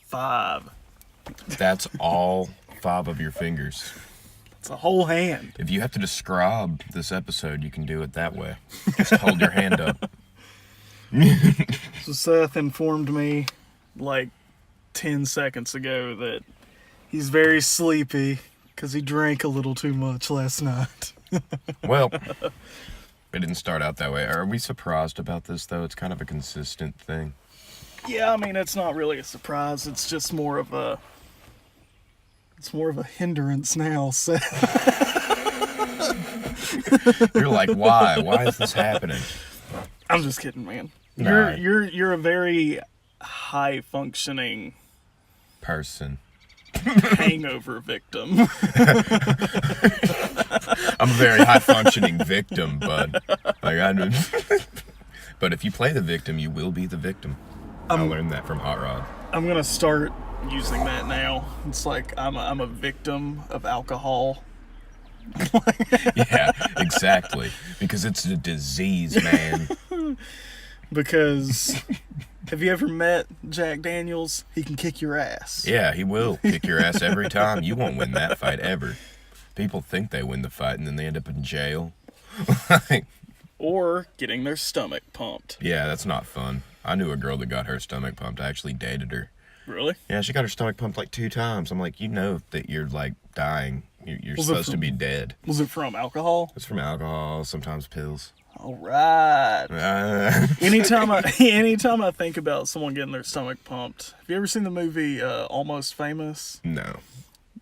5. That's all 5 of your fingers. It's a whole hand. If you have to describe this episode, you can do it that way. Just hold your hand up. So Seth informed me like 10 seconds ago that he's very sleepy because he drank a little too much last night. Well, it didn't start out that way. Are we surprised about this, though? It's kind of a consistent thing. Yeah, I mean, it's not really a surprise. It's just more of a hindrance now, Seth. You're like, why? Why is this happening? I'm just kidding, man. Nah. You're a very high functioning Person. hangover victim. I'm a very high functioning victim, bud. Like I know. But if you play the victim, you will be the victim. I learned that from Hot Rod. I'm gonna start using that now. It's like I'm a victim of alcohol. Yeah, exactly. Because it's a disease, man. Because have you ever met Jack Daniels? He can kick your ass. Yeah, he will kick your ass every time. You won't win that fight ever. People think they win the fight and then they end up in jail. Or getting their stomach pumped. Yeah, that's not fun. I knew a girl that got her stomach pumped. I actually dated her. Really? Yeah, she got her stomach pumped like 2 times. I'm like, you know that you're like dying. You're supposed to be dead. Was it from alcohol? It's from alcohol, sometimes pills. All right. Anytime I think about someone getting their stomach pumped, have you ever seen the movie Almost Famous? No.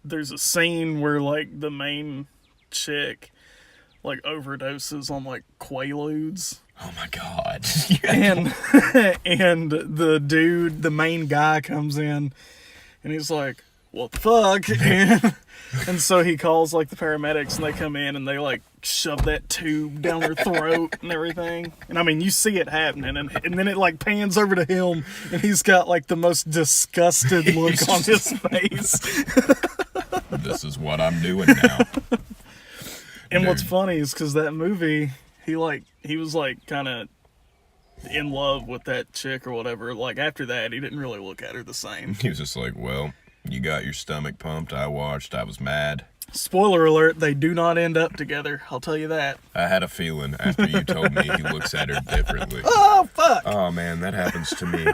There's a scene where like the main chick like overdoses on like Quaaludes. Oh my god. and the main guy comes in and he's like, what the fuck? And so he calls like the paramedics and they come in and they like shove that tube down her throat and everything. And I mean, you see it happening and then it like pans over to him and he's got like the most disgusted look on his face. This is what I'm doing now. And what's funny is because that movie, he was like kind of in love with that chick or whatever. Like after that, he didn't really look at her the same. He was just like, well, you got your stomach pumped. I watched. I was mad. Spoiler alert, they do not end up together. I'll tell you that. I had a feeling after you told me he looks at her differently. Oh, fuck. Oh, man, that happens to me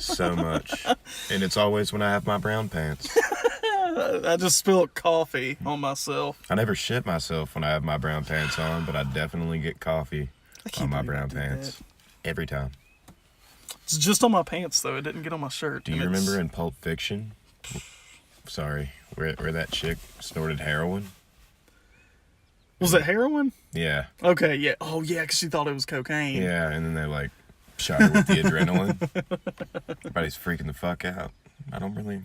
so much. And it's always when I have my brown pants. I just spilled coffee on myself. I never shit myself when I have my brown pants on, but I definitely get coffee on my brown pants. Every time. It's just on my pants, though. It didn't get on my shirt. Do you remember in Pulp Fiction? Sorry, where that chick snorted heroin? Was it heroin? Yeah. Okay, yeah. Oh, yeah, because she thought it was cocaine. Yeah, and then they, like, shot her with the adrenaline. Everybody's freaking the fuck out. I don't really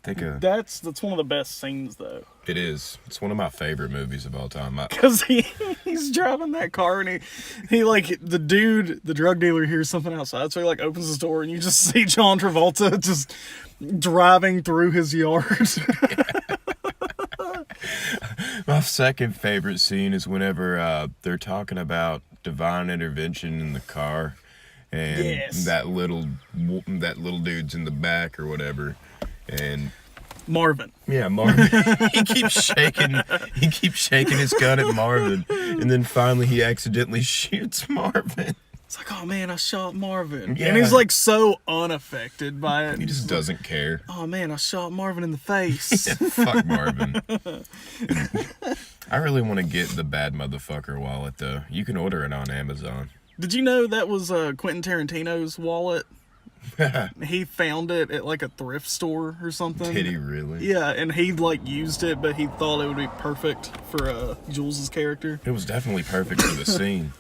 think of... That's one of the best scenes, though. It is. It's one of my favorite movies of all time. Because he's driving that car and he like, the drug dealer hears something outside, so he like opens his door and you just see John Travolta just driving through his yard. My second favorite scene is whenever they're talking about divine intervention in the car, and yes. that little dude's in the back or whatever, and Marvin. Yeah, Marvin. He keeps shaking his gun at Marvin, and then finally he accidentally shoots Marvin. It's like, oh man, I shot Marvin. Yeah. And he's like so unaffected by it. He just doesn't care. Oh man, I shot Marvin in the face. Yeah, fuck Marvin. I really want to get the Bad Motherfucker wallet, though. You can order it on Amazon. Did you know that was Quentin Tarantino's wallet? He found it at like a thrift store or something. Did he really? Yeah, and he like used it, but he thought it would be perfect for Jules's character. It was definitely perfect for the scene.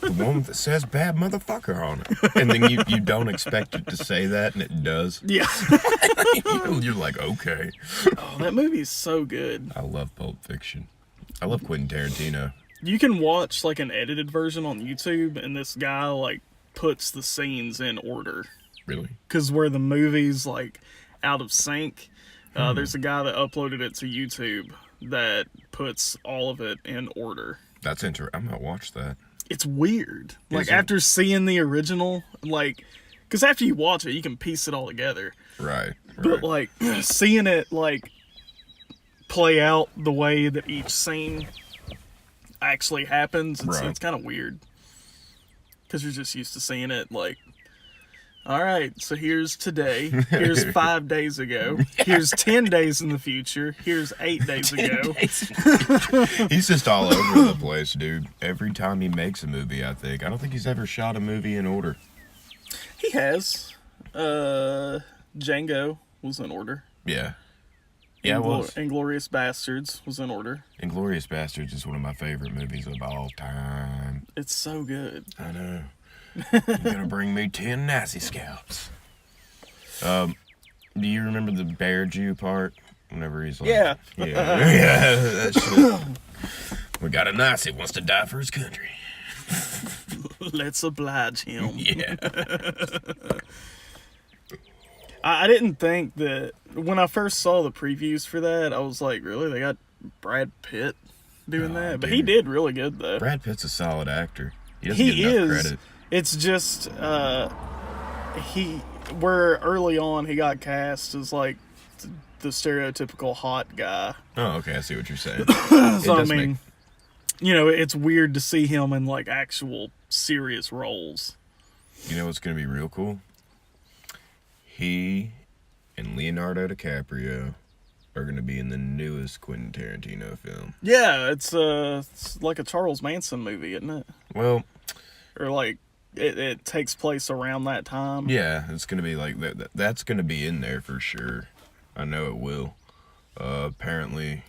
The one that says "bad motherfucker" on it, and then you don't expect it to say that, and it does. Yeah. You're like, okay. Oh, that movie is so good. I love Pulp Fiction. I love Quentin Tarantino. You can watch like an edited version on YouTube, and this guy like puts the scenes in order. Really? Because where the movie's like out of sync, there's a guy that uploaded it to YouTube that puts all of it in order. That's interesting. I'm gonna watch that. It's weird. Like it? after seeing the original, like Because after you watch it, you can piece it all together. Right. But, like, seeing it, like, play out the way that each scene actually happens, it's kind of weird. Because you're just used to seeing it, like, all right, so here's today, here's 5 days ago, here's 10 days in the future, here's 8 days ago. He's just all over the place, dude. Every time he makes a movie, I don't think he's ever shot a movie in order. He has. Django was in order. Yeah. Yeah, it was. Inglourious Bastards was in order. Inglourious Bastards is one of my favorite movies of all time. It's so good. I know. You're gonna bring me 10 Nazi scalps. Do you remember the Bear Jew part? Whenever he's like, yeah, that shit. We got a Nazi wants to die for his country. Let's oblige him. Yeah. I didn't think that when I first saw the previews for that, I was like, really? They got Brad Pitt doing that? But he did really good though. Brad Pitt's a solid actor. He doesn't get enough credit. It's just where early on he got cast as like the stereotypical hot guy. Oh, okay, I see what you're saying. So I mean, you know, it's weird to see him in like actual serious roles. You know what's gonna be real cool? He and Leonardo DiCaprio are gonna be in the newest Quentin Tarantino film. Yeah, it's like a Charles Manson movie, isn't it? Well, or like it takes place around that time. Yeah, it's gonna be like that. That's gonna be in there for sure. I know it will. Apparently,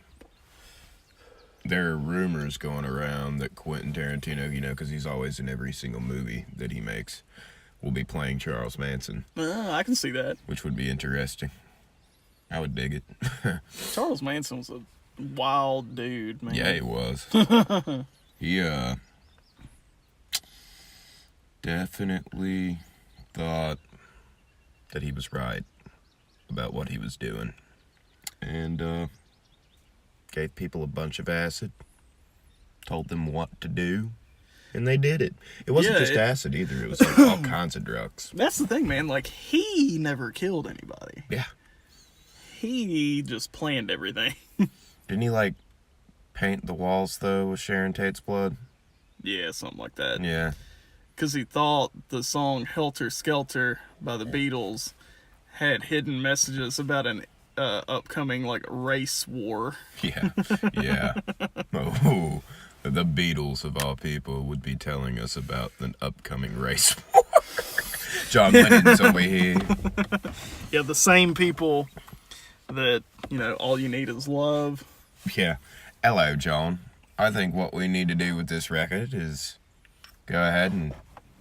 there are rumors going around that Quentin Tarantino, you know, because he's always in every single movie that he makes, will be playing Charles Manson. I can see that. Which would be interesting. I would dig it. Charles Manson was a wild dude, man. Yeah, he was. He definitely thought that he was right about what he was doing. And gave people a bunch of acid, told them what to do, and they did it. It wasn't just acid either. It was like all kinds of drugs. That's the thing, man. Like, he never killed anybody. Yeah. He just planned everything. Didn't he, like, paint the walls, though, with Sharon Tate's blood? Yeah, something like that. Yeah. Because he thought the song Helter Skelter by the Beatles had hidden messages about an upcoming, like, race war. Yeah. Yeah. Oh, the Beatles, of all people, would be telling us about an upcoming race war. John Lennon's over here. Yeah, the same people that, you know, all you need is love. Yeah. Hello, John. I think what we need to do with this record is go ahead and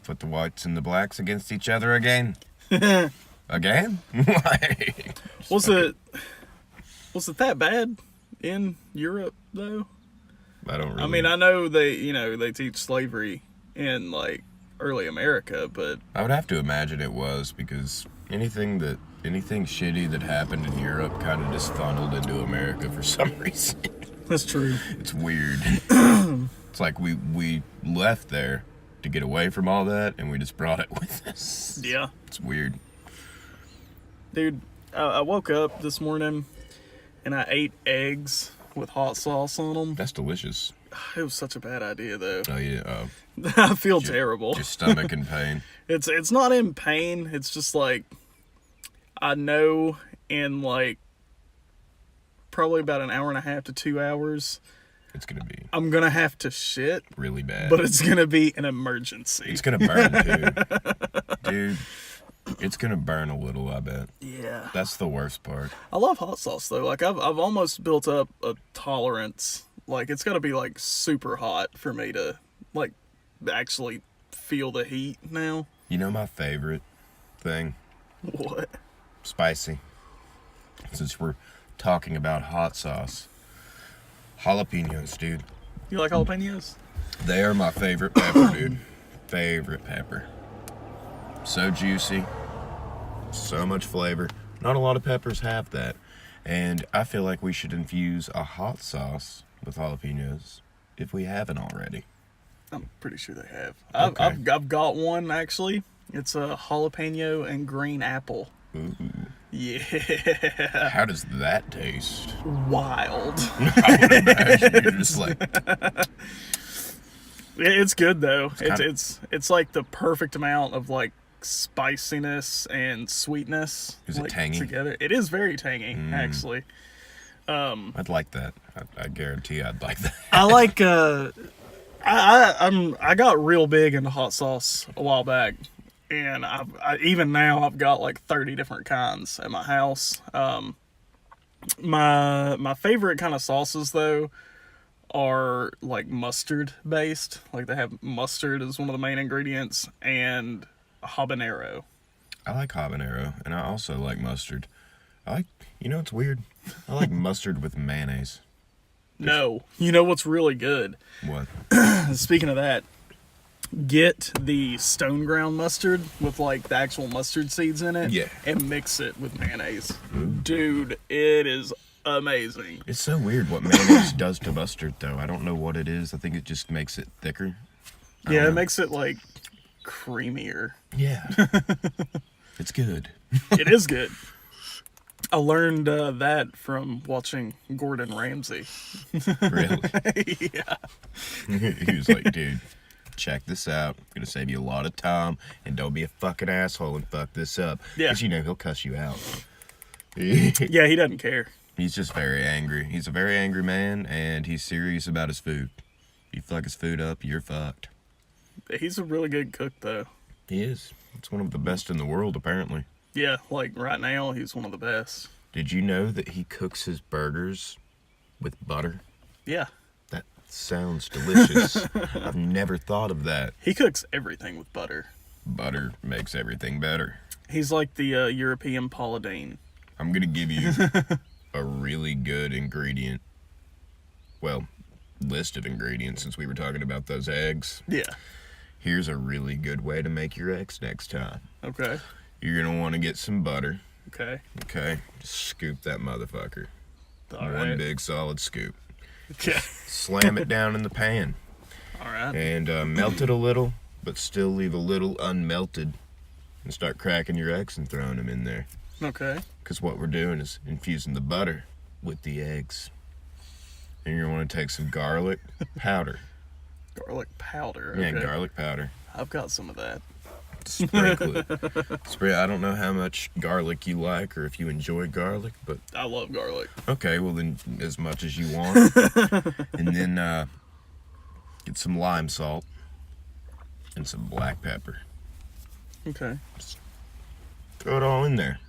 put the whites and the blacks against each other again. Again? Was it that bad in Europe, though? I don't really... I mean, I know they teach slavery in, like, early America, but... I would have to imagine it was, because anything shitty that happened in Europe kind of just funneled into America for some reason. That's true. It's weird. It's like we left there to get away from all that, and we just brought it with us. Yeah. It's weird. Dude, I woke up this morning, and I ate eggs with hot sauce on them. That's delicious. It was such a bad idea, though. Oh, yeah. I feel terrible. Your stomach in pain. It's not in pain. It's just like, I know in like probably about an hour and a half to 2 hours, I'm gonna have to shit really bad. But it's gonna be an emergency. It's gonna burn too. Dude, it's gonna burn a little, I bet. Yeah. That's the worst part. I love hot sauce though. Like I've almost built up a tolerance. Like it's gotta be like super hot for me to like actually feel the heat now. You know my favorite thing? What? Spicy. Since we're talking about hot sauce. Jalapenos, dude. You like jalapenos? They are my favorite pepper, dude. Favorite pepper. So juicy. So much flavor. Not a lot of peppers have that. And I feel like we should infuse a hot sauce with jalapenos if we haven't already. I'm pretty sure they have. Okay. I've got one actually. It's a jalapeno and green apple. Ooh. Yeah. How does that taste? Wild. I would imagine you're just like, It's good though. kinda- It's like the perfect amount of like spiciness and sweetness. Is it like, tangy? together? It is very tangy, actually. I'd like that. I guarantee I'd like that. I like I got real big into hot sauce a while back, and even now I've got like 30 different kinds at my house. My favorite kind of sauces though are like mustard based. Like they have mustard as one of the main ingredients, and habanero. I like habanero, and I also like mustard. It's weird. I like mustard with mayonnaise. No, you know what's really good? What? Speaking of that, get the stone ground mustard with like the actual mustard seeds in it, Yeah. and mix it with mayonnaise. Dude, it is amazing. It's so weird what mayonnaise does to mustard, though. I don't know what it is. I think it just makes it thicker. I Yeah, don't it know. makes it like creamier. Yeah. It's good. It is good. I learned that from watching Gordon Ramsay. Really. Yeah. He was like, dude, check this out. I'm going to save you a lot of time, and don't be a fucking asshole and fuck this up. Yeah. Because, he'll cuss you out. Yeah, he doesn't care. He's just very angry. He's a very angry man, and he's serious about his food. You fuck his food up, you're fucked. He's a really good cook, though. He is. It's one of the best in the world, apparently. Yeah, like right now, he's one of the best. Did you know that he cooks his burgers with butter? Yeah. That sounds delicious. I've never thought of that. He cooks everything with butter. Butter makes everything better. He's like the European Paula Deen. I'm going to give you a really good ingredient. Well, list of ingredients since we were talking about those eggs. Yeah. Here's a really good way to make your eggs next time. Okay. You're going to want to get some butter. Okay. Okay? Just scoop that motherfucker. All One right. big solid scoop. Okay. Slam it down in the pan. All right. And melt it a little, but still leave a little unmelted. And start cracking your eggs and throwing them in there. Okay. Because what we're doing is infusing the butter with the eggs. And you're going to want to take some garlic powder. Garlic powder. Yeah, Okay. garlic powder. I've got some of that. Sprinkle it. I don't know how much garlic you like or if you enjoy garlic, but I love garlic. okay, well then as much as you want. And then get some lime salt and some black pepper. Okay. Throw it all in there.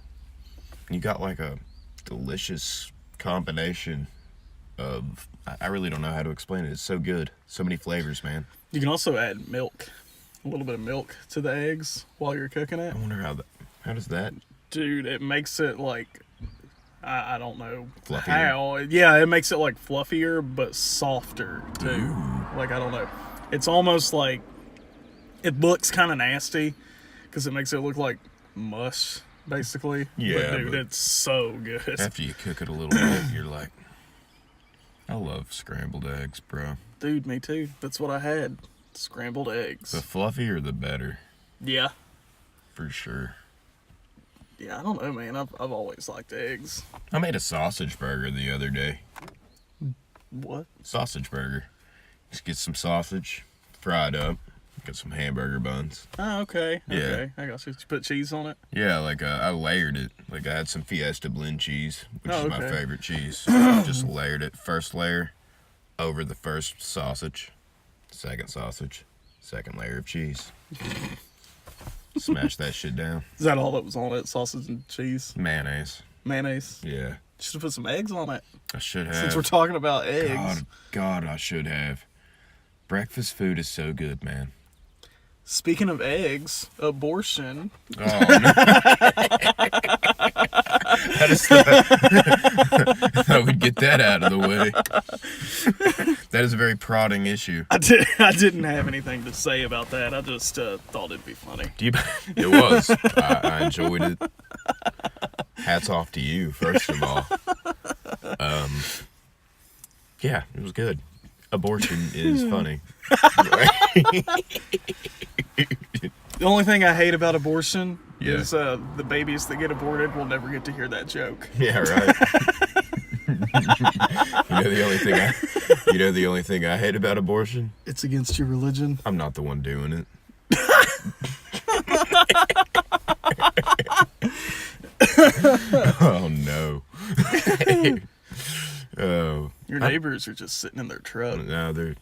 You got like a delicious combination of, I really don't know how to explain it. It's so good. So many flavors, man. You can also add milk. A little bit of milk to the eggs while you're cooking it. I wonder how does that? Dude, it makes it like, I don't know Fluffier? how. Yeah, it makes it like fluffier, but softer too. Ooh. Like, I don't know. It's almost like, it looks kind of nasty because it makes it look like mush, basically. Yeah, But dude, but it's so good. After you cook it a little bit, you're like, I love scrambled eggs, bro. Dude, me too. That's what I had. Scrambled eggs. The fluffier, the better, Yeah. for sure. Yeah, I don't know, man. I've always liked eggs. I made a sausage burger the other day. What? Sausage burger. Just get some sausage, fried up, get some hamburger buns. Oh, okay. Yeah. Okay. I got you. Did you put cheese on it? Yeah, like I layered it. Like I had some Fiesta blend cheese, which Oh, is my okay. favorite cheese. Just layered it. First layer over the first sausage. Second sausage. Second layer of cheese. Smash that shit down. Is that all that was on it? Sausage and cheese? Mayonnaise. Mayonnaise? Yeah. Should have put some eggs on it. I should have. Since we're talking about eggs. God, I should have. Breakfast food is so good, man. Speaking of eggs, abortion. Oh, no. I just thought we'd get that out of the way. That is a very prodding issue. I didn't have anything to say about that. I just thought it'd be funny. It was. I enjoyed it. Hats off to you, first of all. Yeah, it was good. Abortion is funny. The only thing I hate about abortion Yeah. is the babies that get aborted will never get to hear that joke. Yeah, right. You know the only thing I hate about abortion? It's against your religion. I'm not the one doing it. Oh no. Oh. Your neighbors are just sitting in their truck. No, they're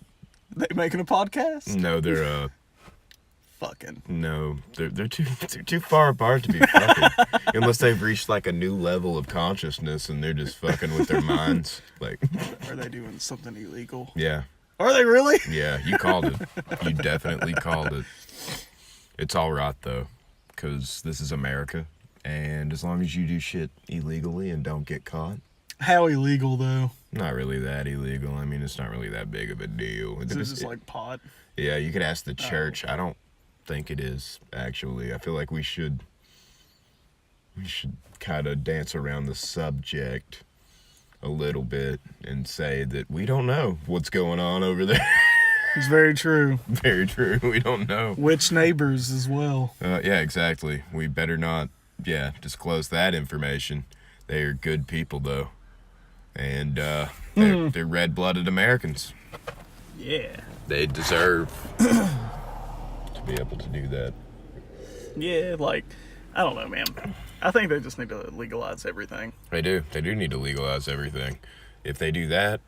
Making a podcast? Fucking no. They're too far apart to be fucking. Unless they've reached like a new level of consciousness and they're just fucking with their minds. Like, are they doing something illegal? Yeah. Are they really? Yeah, you called it. You definitely called it. It's all right though, because this is America, and as long as you do shit illegally and don't get caught. How illegal though? Not really that illegal. I mean, it's not really that big of a deal. Is it just like pot? Yeah, you could ask the church. I don't think it is, actually. I feel like we should kind of dance around the subject a little bit and say that we don't know what's going on over there. It's very true. Very true. We don't know. Which neighbors as well. Yeah, exactly. We better not, disclose that information. They are good people, though. And they're red-blooded Americans. Yeah. They deserve to be able to do that. Yeah, like, I don't know, man. I think they just need to legalize everything. They do. They do need to legalize everything. If they do that,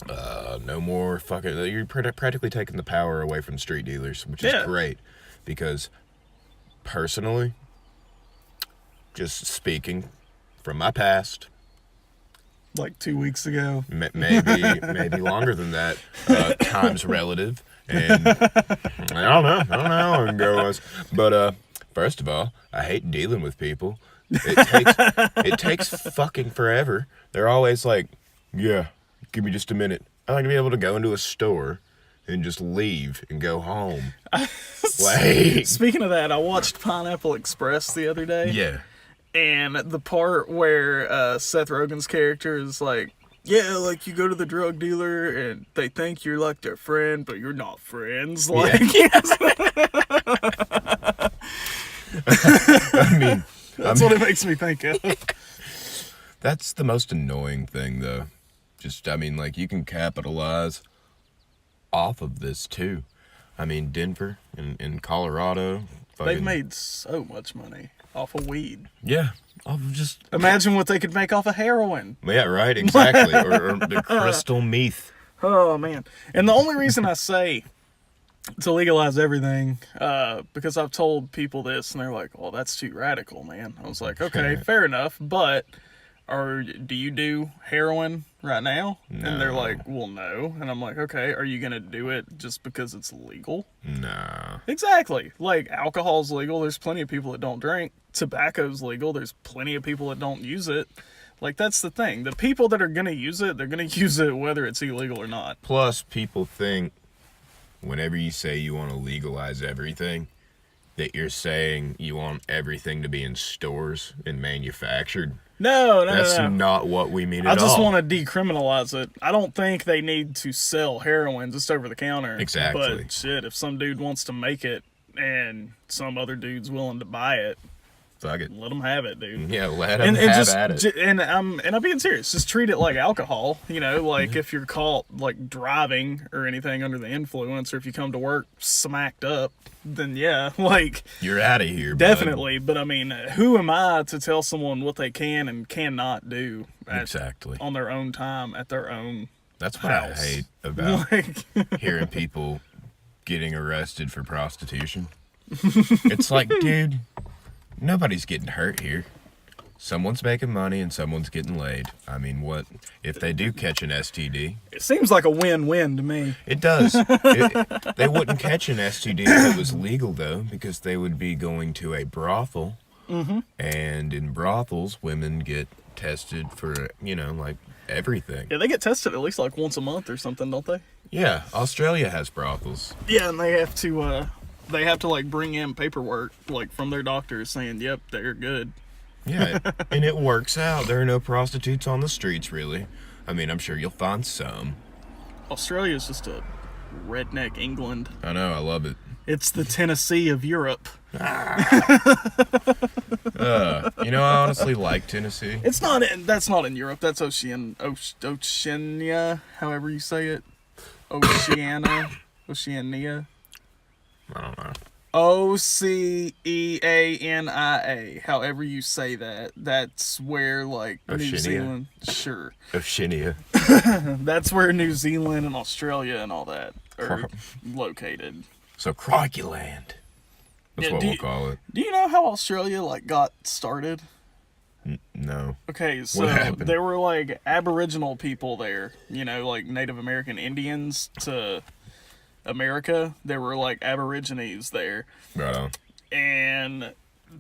no more fucking... You're practically taking the power away from street dealers, which is great. Because, personally, just speaking from my past... Like 2 weeks ago. Maybe longer than that. Time's relative. And I don't know how it goes. But first of all, I hate dealing with people. It takes fucking forever. They're always like, yeah, give me just a minute. I like to be able to go into a store and just leave and go home. Like, speaking of that, I watched Pineapple Express the other day. Yeah. And the part where Seth Rogen's character is like, yeah, like you go to the drug dealer and they think you're like their friend, but you're not friends. Like, I mean, that's what it makes me think of. That's the most annoying thing, though. Just, I mean, like, you can capitalize off of this, too. I mean, Denver and Colorado. They've made so much money off of weed. Yeah. Off of just... Imagine what they could make off of heroin. Yeah, right, exactly. or the crystal meth. Oh, man. And the only reason I say to legalize everything, because I've told people this, and they're like, well, that's too radical, man. I was like, okay, fair enough, but... do you do heroin right now? No. And they're like, well, no. And I'm like, okay, are you going to do it just because it's legal? No. Exactly. Like, alcohol's legal. There's plenty of people that don't drink. Tobacco's legal. There's plenty of people that don't use it. Like, that's the thing. The people that are going to use it, they're going to use it whether it's illegal or not. Plus, people think whenever you say you want to legalize everything, that you're saying you want everything to be in stores and manufactured. No. That's not what we mean at all. I just want to decriminalize it. I don't think they need to sell heroin just over the counter. Exactly. But shit, if some dude wants to make it and some other dude's willing to buy it, fuck it. let them have it, dude. Yeah, let them have at it. And I'm being serious. Just treat it like alcohol. You know, like if you're caught like driving or anything under the influence, or if you come to work smacked up, then yeah, like you're out of here. Definitely. Bud. But I mean, who am I to tell someone what they can and cannot do? Exactly. On their own time at their own. That's what house. I hate about hearing people getting arrested for prostitution. It's like, dude. Nobody's getting hurt here. Someone's making money and someone's getting laid. I mean, what if they do catch an STD? It seems like a win-win to me. It does. They wouldn't catch an STD if it was legal, though, because they would be going to a brothel. Mm-hmm. And in brothels, women get tested for, like everything. Yeah, they get tested at least like once a month or something, don't they? Yeah, Australia has brothels. Yeah, and they have to... They have to like bring in paperwork like from their doctors saying, yep, they're good. Yeah, and it works out. There are no prostitutes on the streets, really. I mean, I'm sure you'll find some. Australia's just a redneck England. I know, I love it. It's the Tennessee of Europe. You know, I honestly like Tennessee. It's not. That's not in Europe. That's Oceania, however you say it. Oceania. I don't know. Oceania, however you say that. That's where, like, New Oceania? Zealand. Sure. Oceania. That's where New Zealand and Australia and all that are located. So Crikey Land. That's Yeah, what we'll call it. Do you know how Australia, like, got started? No. Okay, so happened? there were, like, Aboriginal people there, you know, like Native American Indians to America. There were, like, Aborigines there. Right on. And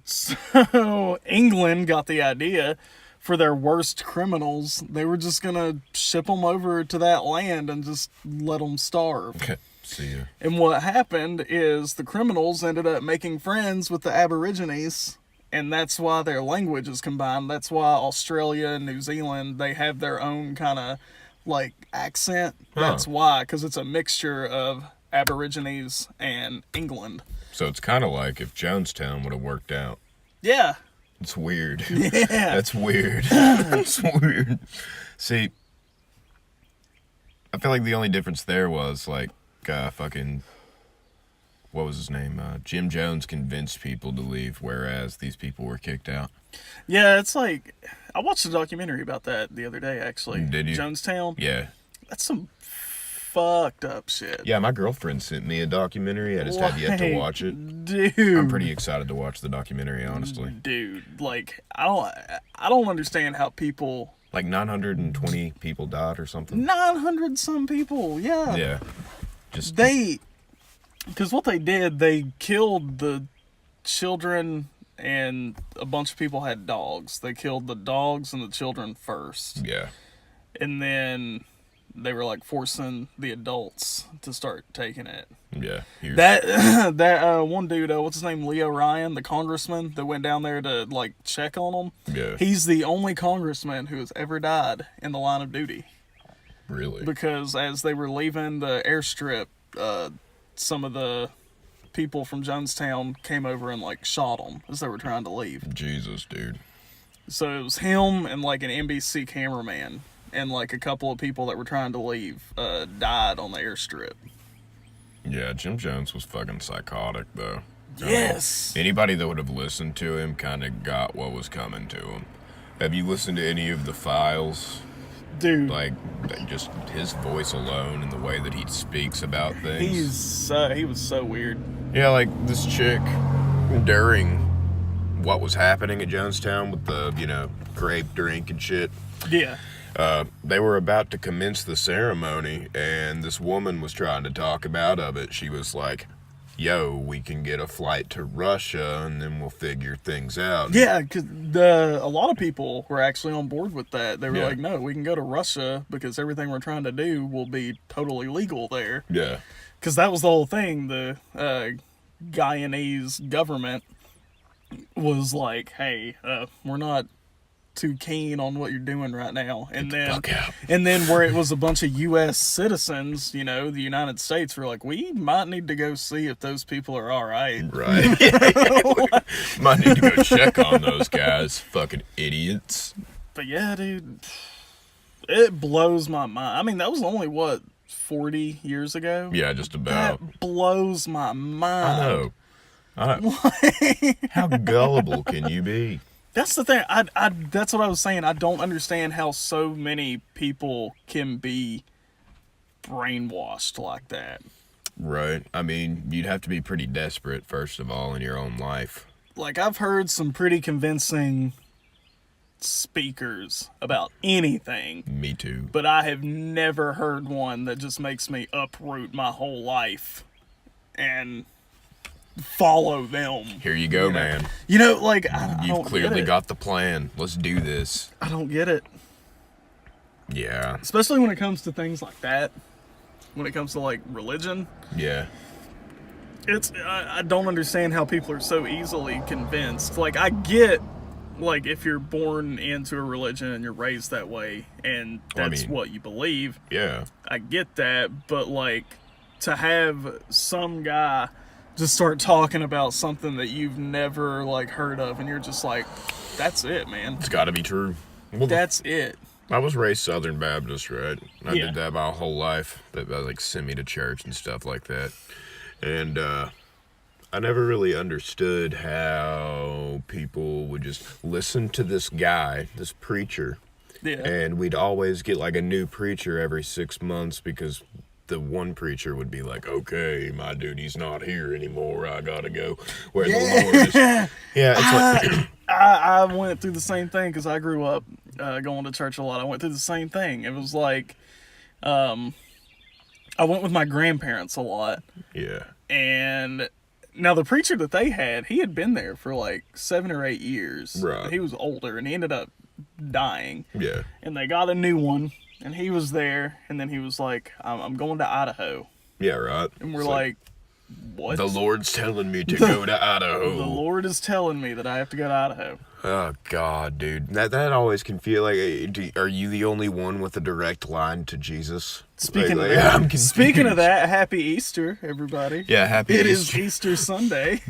so England got the idea for their worst criminals. They were just going to ship them over to that land and just let them starve. Okay. See ya. And what happened is the criminals ended up making friends with the Aborigines, and that's why their language is combined. That's why Australia and New Zealand, they have their own kind of, like, accent. That's why, because it's a mixture of Aborigines and England. So it's kind of like if Jonestown would have worked out. Yeah. It's weird. Yeah. That's weird. That's weird. See, I feel like the only difference there was, like, fucking, what was his name? Jim Jones convinced people to leave, whereas these people were kicked out. Yeah, it's like, I watched a documentary about that the other day, actually. Did you? Jonestown. Yeah. That's some fucked up shit. Yeah, my girlfriend sent me a documentary. I just have yet to watch it. Dude. I'm pretty excited to watch the documentary, honestly. Dude, like, I don't understand how people... Like 920 people died or something. 900 some people, yeah. Yeah. Just because what they did, they killed the children, and a bunch of people had dogs. They killed the dogs and the children first. Yeah. And then they were, like, forcing the adults to start taking it. Yeah. That one dude, what's his name, Leo Ryan, the congressman that went down there to, like, check on them. Yeah. He's the only congressman who has ever died in the line of duty. Really? Because as they were leaving the airstrip, some of the people from Jonestown came over and, like, shot them as they were trying to leave. Jesus, dude. So it was him and, like, an NBC cameraman and, like, a couple of people that were trying to leave died on the airstrip. Yeah, Jim Jones was fucking psychotic, though. Yes. Anybody that would have listened to him kind of got what was coming to him. Have you listened to any of the files? Dude. Like, just his voice alone and the way that he speaks about things. He was so weird. Yeah, like this chick during what was happening at Jonestown with the, grape drink and shit. Yeah. They were about to commence the ceremony, and this woman was trying to talk him out of it. She was like, yo, we can get a flight to Russia, and then we'll figure things out. Yeah, because a lot of people were actually on board with that. They were like, no, we can go to Russia because everything we're trying to do will be totally legal there. Yeah. Because that was the whole thing. The Guyanese government was like, hey, we're not too keen on what you're doing right now. And then where it was a bunch of U.S. citizens, the United States were like, we might need to go see if those people are all right. Right. Might need to go check on those guys. Fucking idiots. But yeah, dude, it blows my mind. I mean, that was only, 40 years ago? Yeah, just about. That blows my mind. I know. How gullible can you be? That's the thing. That's what I was saying. I don't understand how so many people can be brainwashed like that. Right. I mean, you'd have to be pretty desperate, first of all, in your own life. Like, I've heard some pretty convincing speakers about anything. Me too. But I have never heard one that just makes me uproot my whole life and follow them. Here you go, man. You've clearly got the plan. Let's do this. I don't get it. Yeah. Especially when it comes to things like that. When it comes to, like, religion. Yeah. I don't understand how people are so easily convinced. Like, I get, like, if you're born into a religion and you're raised that way and that's what you believe. Yeah. I get that, but, like, to have some guy just start talking about something that you've never like heard of, and you're just like, that's it, man. It's got to be true. Well, That's it. I was raised Southern Baptist, right? I Yeah. did that my whole life. They like sent me to church and stuff like that. And I never really understood how people would just listen to this guy, this preacher. Yeah. And we'd always get like a new preacher every 6 months because the one preacher would be like, okay, my dude, he's not here anymore. I gotta go where the Lord is. Yeah, it's like... I went through the same thing because I grew up going to church a lot. I went through the same thing. It was like, I went with my grandparents a lot. Yeah. And now the preacher that they had, he had been there for like 7 or 8 years. Right. He was older and he ended up dying. Yeah. And they got a new one and he was there. And then he was like, I'm going to Idaho. Yeah, right. And we're like, what? The Lord's telling me to go to Idaho. The Lord is telling me that I have to go to Idaho. Oh God, dude, that always can feel like. Are you the only one with a direct line to Jesus? Speaking Like, of that, I'm confused. speaking of that, happy Easter, everybody. Yeah, happy It Easter. is Easter Sunday.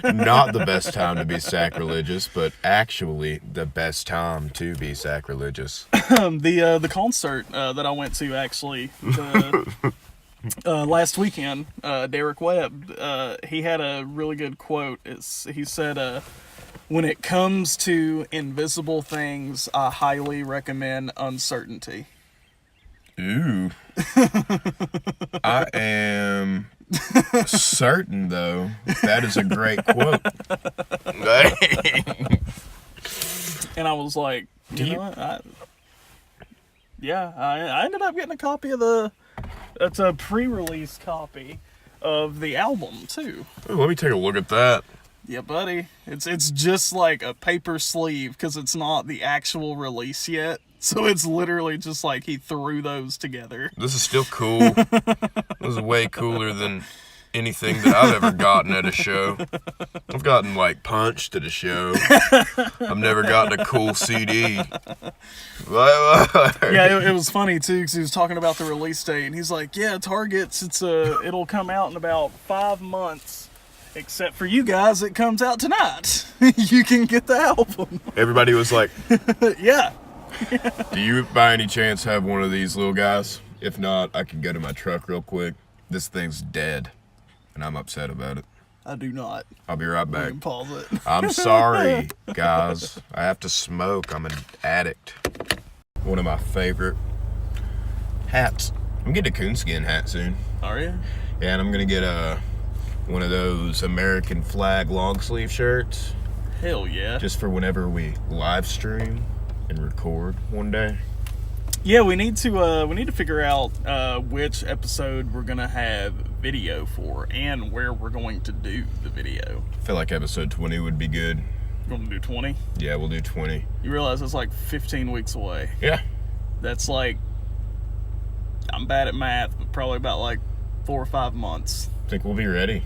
Not the best time to be sacrilegious, but actually the best time to be sacrilegious. The concert that I went to actually last weekend, Derek Webb, he had a really good quote. He said, when it comes to invisible things, I highly recommend uncertainty. Ooh. I am certain, though, that is a great quote. And I was like, you know what? I ended up getting a copy of it's a pre-release copy of the album, too. Ooh, let me take a look at that. Yeah, buddy. It's just like a paper sleeve because it's not the actual release yet. So it's literally just like he threw those together. This is still cool. This is way cooler than anything that I've ever gotten at a show. I've gotten like punched at a show. I've never gotten a cool CD. Yeah, it was funny too because he was talking about the release date and he's like, "Yeah, Target's it'll come out in about 5 months." Except for you guys, it comes out tonight. You can get the album. Everybody was like, Yeah. do you by any chance have one of these little guys? If not, I can go to my truck real quick. This thing's dead, and I'm upset about it. I do not. I'll be right You back. can pause it. I'm sorry, guys. I have to smoke. I'm an addict. One of my favorite hats. I'm getting a coonskin hat soon. Are you? Yeah, and I'm gonna get one of those American flag long sleeve shirts Hell yeah. just for whenever we live stream and record one day. Yeah, we need to figure out which episode we're gonna have video for and where we're going to do the video. I feel like episode 20 would be good. You want to do 20? Yeah, we'll do 20. You realize it's like 15 weeks away. Yeah. That's like, I'm bad at math, but probably about like 4 or 5 months. Think we'll be ready.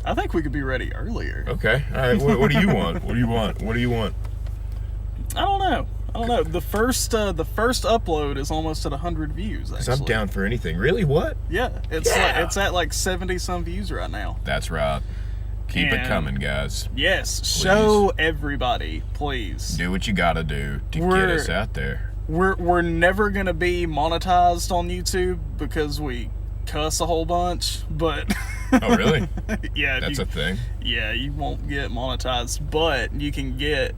I think we could be ready earlier. Okay. All right. What do you want? What do you want? What do you want? I don't know. The first upload is almost at 100 views. Because Actually, I'm down for anything. Really? What? Yeah, it's at like 70 some views right now. That's right. Keep it And- coming, guys. Yes, show everybody, please. Do what you gotta do to get We're- us out there. We're never gonna be monetized on YouTube because we cuss a whole bunch, but Oh, really? yeah, That's a thing. yeah, you won't get monetized, but you can get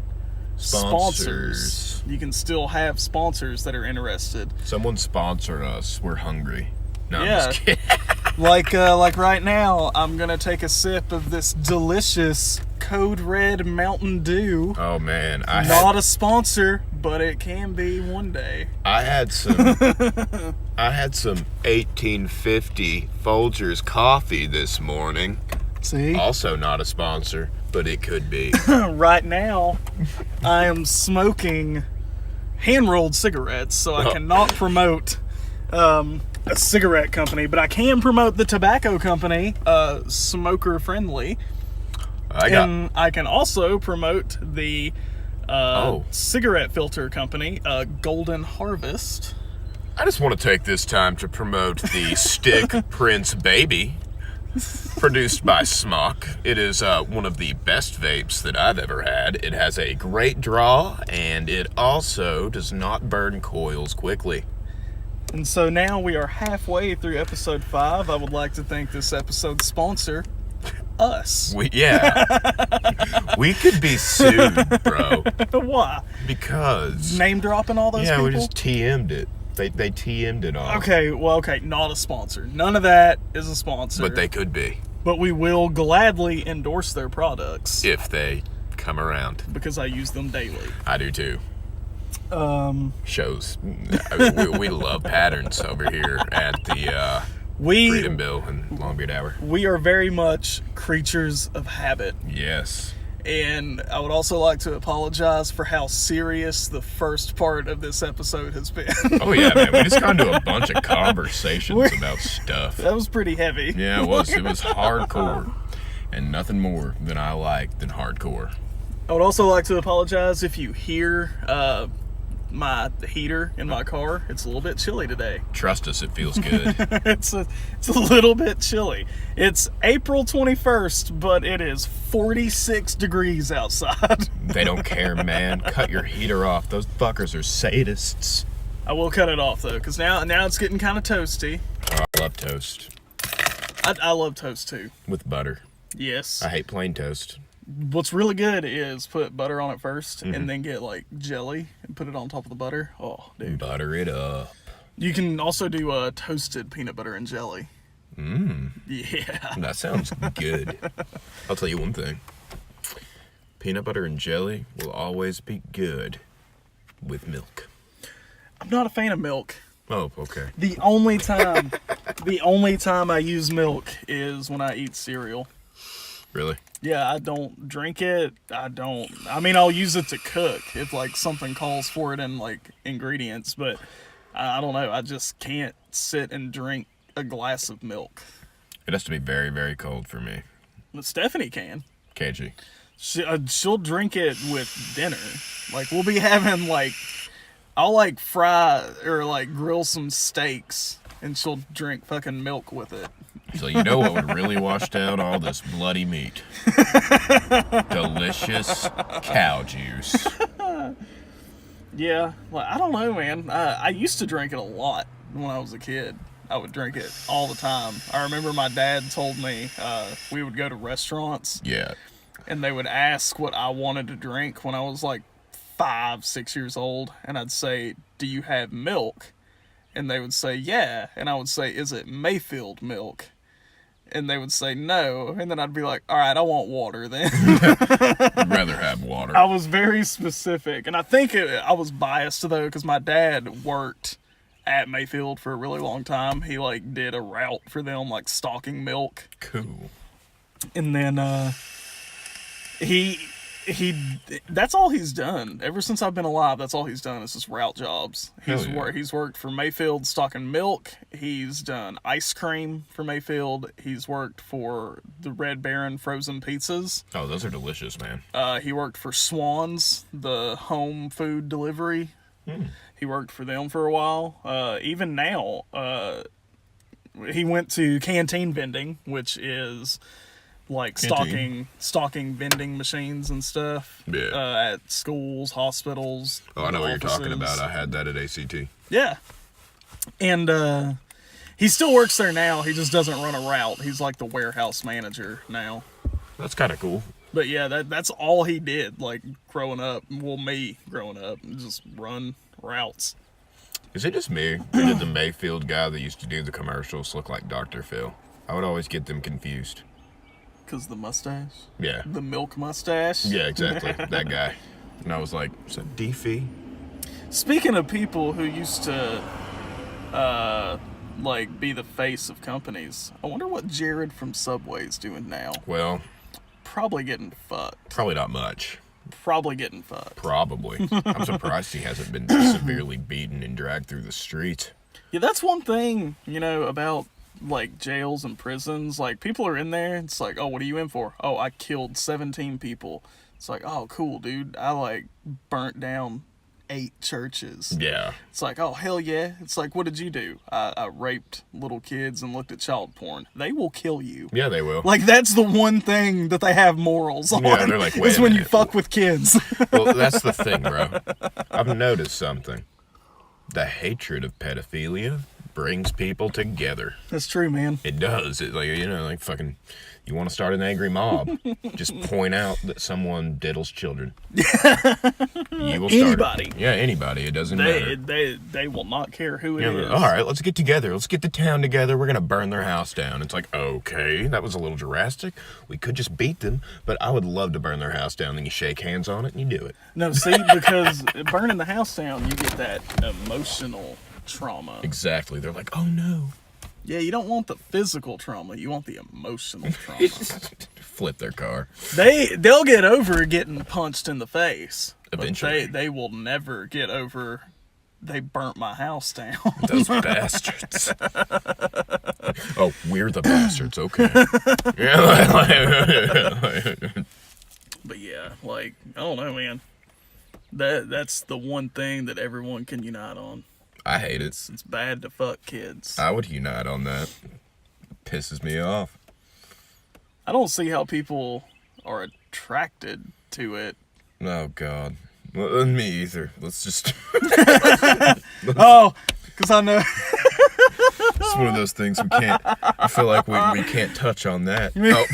sponsors. You can still have sponsors that are interested. Someone sponsor us. We're hungry. No, I'm Yeah. just kidding. Like right now, I'm gonna take a sip of this delicious Code Red Mountain Dew. Oh man, Not a sponsor, but it can be one day. I had some 1850 Folgers coffee this morning. See? Also not a sponsor, but it could be. Right now, I am smoking hand-rolled cigarettes, so I cannot promote a cigarette company, but I can promote the tobacco company, Smoker Friendly. And I can also promote the cigarette filter company, Golden Harvest. I just want to take this time to promote the Stick Prince Baby. Produced by Smock. It is one of the best vapes that I've ever had. It has a great draw, and it also does not burn coils quickly. And so now we are halfway through episode 5. I would like to thank this episode's sponsor, us. We could be sued, bro. Why? Because Name dropping all those people? we just TM'd it. They TM'd it all. Okay, not a sponsor. None of that is a sponsor. But they could be. But we will gladly endorse their products. If they come around. Because I use them daily. I do too. Shows. We love patterns over here at the Freedom Bill and Longbeard Hour. We are very much creatures of habit. Yes. And I would also like to apologize for how serious the first part of this episode has been. Oh yeah, man. We just got into a bunch of conversations about stuff. That was pretty heavy. Yeah, it was. It was hardcore. And nothing more than I like than hardcore. I would also like to apologize if you hear my heater in my car. It's a little bit chilly today. Trust us, it feels good. It's a little bit chilly. It's April 21st, but it is 46 degrees outside. They don't care, man. Cut your heater off. Those fuckers are sadists. I will cut it off though, because now it's getting kind of toasty. Oh, I love toast. I love toast too. With butter. Yes. I hate plain toast. What's really good is put butter on it first, and then get like jelly and put it on top of the butter. Oh, dude. Butter it up. You can also do toasted peanut butter and jelly. Yeah. That sounds good. I'll tell you one thing. Peanut butter and jelly will always be good with milk. I'm not a fan of milk. Oh, okay. The only time I use milk is when I eat cereal. Really? Yeah, I don't drink it. I'll use it to cook if like something calls for it in like ingredients, but I don't know. I just can't sit and drink a glass of milk. It has to be very, very cold for me. But Stephanie can. KG. She'll drink it with dinner. Like we'll be having like, I'll like fry or like grill some steaks and she'll drink fucking milk with it. So you know what would really wash down all this bloody meat? Delicious cow juice. Yeah, like I don't know, man. I used to drink it a lot when I was a kid. I would drink it all the time. I remember my dad told me we would go to restaurants. Yeah. And they would ask what I wanted to drink when I was like 5, 6 years old, and I'd say, "Do you have milk?" And they would say, "Yeah," and I would say, "Is it Mayfield milk?" And they would say no, and then I'd be like, all right, I want water then. I'd rather have water. I was very specific, and I think I was biased though, because my dad worked at Mayfield for a really long time. He like did a route for them, like stocking milk. Cool. And then he that's all he's done ever since I've been alive. That's all he's done is just route jobs. He's worked for Mayfield stocking milk. He's done ice cream for Mayfield. He's worked for the Red Baron frozen pizzas. Oh, those are delicious, man. He worked for Swan's, the home food delivery. He worked for them for a while. Even now, he went to canteen vending, which is like stocking vending machines and stuff. Yeah. At schools, hospitals. Oh, I know what you're offices. talking about. I had that at ACT. Yeah. And he still works there now. He just doesn't run a route. He's like the warehouse manager now. That's kind of cool. But yeah, that's all he did, like growing up. Well, me growing up, just run routes. Is it just me, or did the Mayfield guy that used to do the commercials look like Dr. Phil? I would always get them confused. Because the mustache? Yeah. The milk mustache? Yeah, exactly. That guy. And I was like, is that Deefy? Speaking of people who used to, like, be the face of companies, I wonder what Jared from Subway's doing now. Well, Probably getting fucked. probably not much. Probably getting fucked. Probably. I'm surprised he hasn't been severely beaten and dragged through the streets. Yeah, that's one thing, about like jails and prisons. Like people are in there, it's like, oh, what are you in for? Oh, I killed 17 people. It's like, oh, cool, dude. I like burnt down 8 churches. Yeah. It's like, oh, hell yeah. It's like, what did you do? I raped little kids and looked at child porn. They will kill you. Yeah, they will. Like, that's the one thing that they have morals on. Yeah, they're like, wait is a when you minute. fuck with kids. Well, that's the thing, bro. I've noticed something. The hatred of pedophilia brings people together. That's true, man. It does. It, like, you know, like fucking, you want to start an angry mob, just point out that someone diddles children. You will start Anybody. it. Yeah, anybody. It doesn't matter. They will not care who it Yeah, is. all right, let's get together. Let's get the town together. We're going to burn their house down. It's like, okay, that was a little drastic. We could just beat them, but I would love to burn their house down. Then you shake hands on it and you do it. No, see, because burning the house down, you get that emotional trauma. Exactly. They're like, oh no. Yeah, you don't want the physical trauma. You want the emotional trauma. Flip their car. They'll get over getting punched in the face. Eventually. But they will never get over they burnt my house down. Those bastards. Oh, we're the bastards. Okay. Yeah. But yeah, like, I don't know, man. That's the one thing that everyone can unite on. I hate it. It's bad to fuck kids. I would unite on that. It pisses me off. I don't see how people are attracted to it. Oh, God. Well, me either. Let's just... Oh, because I know... It's one of those things we can't... I feel like we can't touch on that. Oh.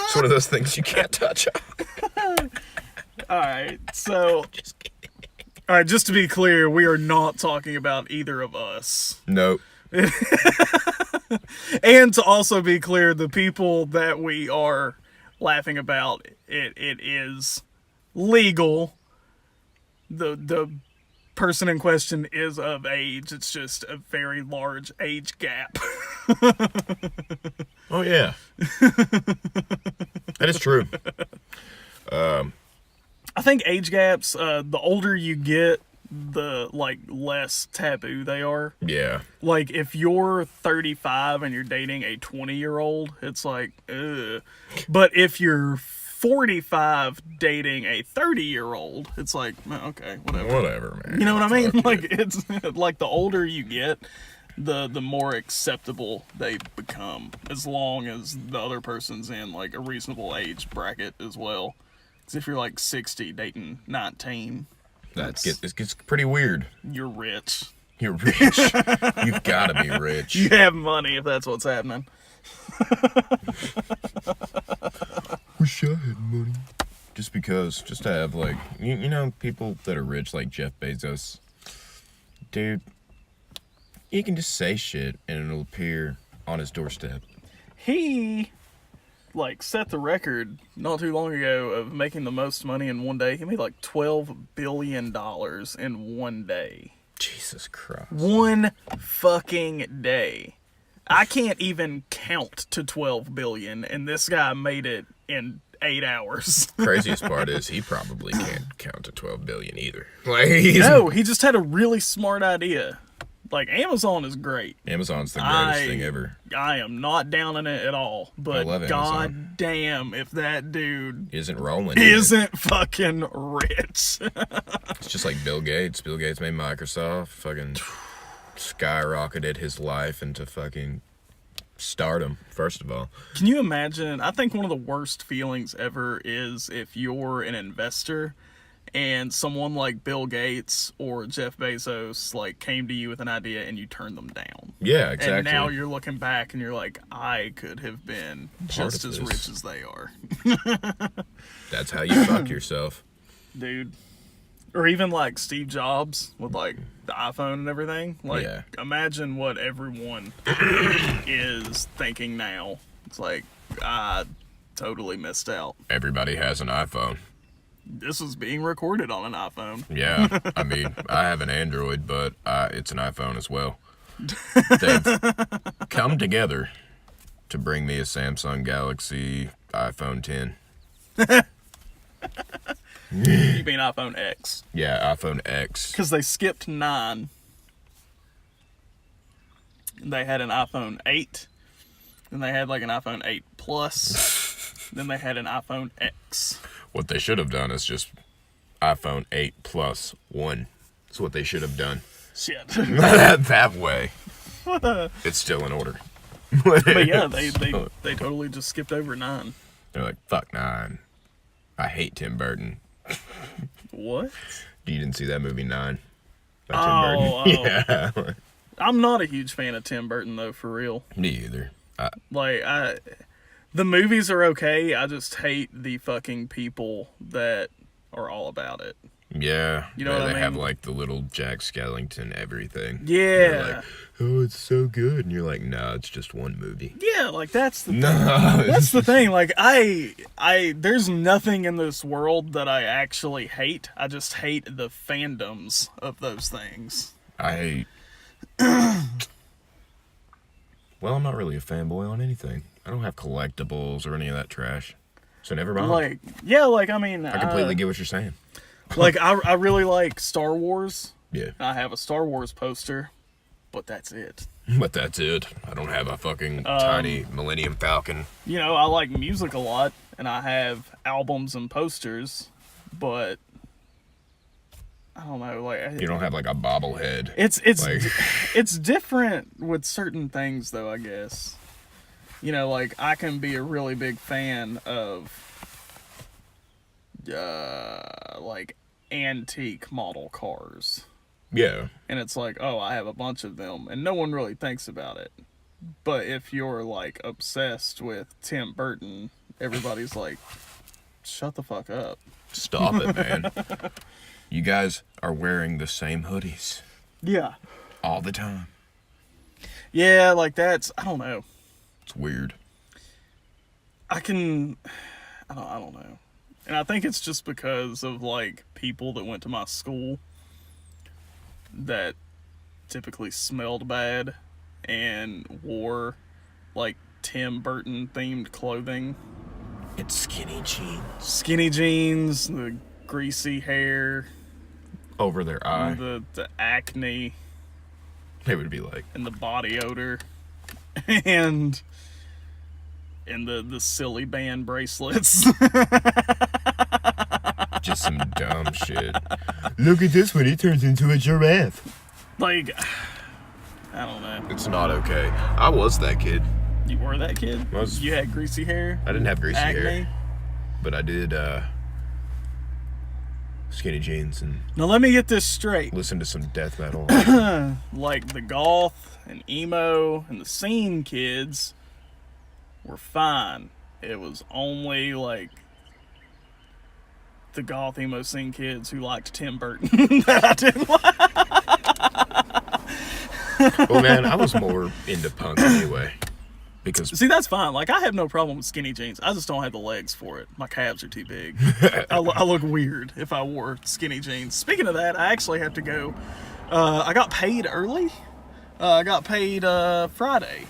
It's one of those things you can't touch on. Alright, so... Alright, just to be clear, we are not talking about either of us. Nope. And to also be clear, the people that we are laughing about, it is legal. The person in question is of age. It's just a very large age gap. Oh, yeah. That is true. I think age gaps, the older you get, the, like, less taboo they are. Yeah. Like, if you're 35 and you're dating a 20-year-old, it's like, ugh. But if you're 45 dating a 30-year-old, it's like, okay, whatever. Whatever, man. You know what I mean? Fuck Like, it. it's like the older you get, the more acceptable they become, as long as the other person's in, like, a reasonable age bracket as well. Because if you're, like, 60 dating 19... It gets pretty weird. You're rich. You're rich. You've got to be rich. You have money if that's what's happening. Wish I had money. Just to have, like, you know, people that are rich, like Jeff Bezos. Dude, he can just say shit and it'll appear on his doorstep. He, like, set the record not too long ago of making the most money in one day. He made like $12 billion in one day. Jesus Christ. One fucking day. I can't even count to 12 billion, and this guy made it in 8 hours. Craziest part is he probably can't count to 12 billion either. Like, No, he just had a really smart idea. Like, Amazon is great. Amazon's the greatest thing ever. I am not down in it at all. But love god Amazon. damn if that dude Isn't rolling. isn't fucking rich. It's just like Bill Gates. Bill Gates made Microsoft. Fucking skyrocketed his life into fucking stardom, first of all. Can you imagine? I think one of the worst feelings ever is if you're an investor and someone like Bill Gates or Jeff Bezos like came to you with an idea and you turned them down. Yeah, exactly. And now you're looking back and you're like, I could have been just of as this. rich as they are. That's how you fuck yourself. Dude. Or even like Steve Jobs with like the iPhone and everything. Like, Yeah. imagine what everyone is thinking now. It's like, I totally missed out. Everybody has an iPhone. This is being recorded on an iPhone. Yeah, I mean, I have an Android, but it's an iPhone as well. They've come together to bring me a Samsung Galaxy iPhone 10. You mean iPhone X. Yeah, iPhone X. Because they skipped 9. They had an iPhone 8. Then they had like an iPhone 8 Plus. Then they had an iPhone X. What they should have done is just iPhone 8 Plus 1. That's what they should have done. Shit. That way. It's still in order. But yeah, they totally just skipped over 9. They're like, fuck 9. I hate Tim Burton. What? You didn't see that movie 9? By Oh, Tim Burton? Yeah. I'm not a huge fan of Tim Burton, though, for real. Me either. The movies are okay. I just hate the fucking people that are all about it. Yeah. You know what I mean? They have like the little Jack Skellington everything. Yeah. They're like, oh, it's so good. And you're like, no, it's just one movie. Yeah, like that's the thing. No. That's the thing. Like there's nothing in this world that I actually hate. I just hate the fandoms of those things. I hate. Well, I'm not really a fanboy on anything. I don't have collectibles or any of that trash. So never mind. Like, yeah, like, I mean... I completely get what you're saying. Like, I really like Star Wars. Yeah. I have a Star Wars poster, but that's it. But that's it. I don't have a fucking tiny Millennium Falcon. You know, I like music a lot, and I have albums and posters, but... I don't know, like... You don't have, like, a bobblehead. It's like... it's different with certain things, though, I guess. You know, like, I can be a really big fan of, like, antique model cars. Yeah. And it's like, oh, I have a bunch of them, and no one really thinks about it. But if you're, like, obsessed with Tim Burton, everybody's like, shut the fuck up. Stop it, man. You guys are wearing the same hoodies. Yeah. All the time. Yeah, like, that's, I don't know. It's weird. I don't know. And I think it's just because of, like, people that went to my school that typically smelled bad and wore, like, Tim Burton themed clothing. It's skinny jeans. Skinny jeans, the greasy hair. Over their eye. The acne. They would be like. And the body odor. And the silly band bracelets. Just some dumb shit. Look at this one, he turns into a giraffe. Like, I don't know. It's not okay. I was that kid. You were that kid? You had greasy hair? I didn't have greasy acne? hair. But I did skinny jeans and... Now let me get this straight. Listen to some death metal. Like the goth and emo and the scene kids were fine. It was only like the goth emo scene kids who liked Tim Burton that I didn't like. Well, man, I was more into punk anyway. Because see, that's fine. Like, I have no problem with skinny jeans. I just don't have the legs for it. My calves are too big. I look weird if I wore skinny jeans. Speaking of that, I actually have to go. I got paid early. I got paid Friday.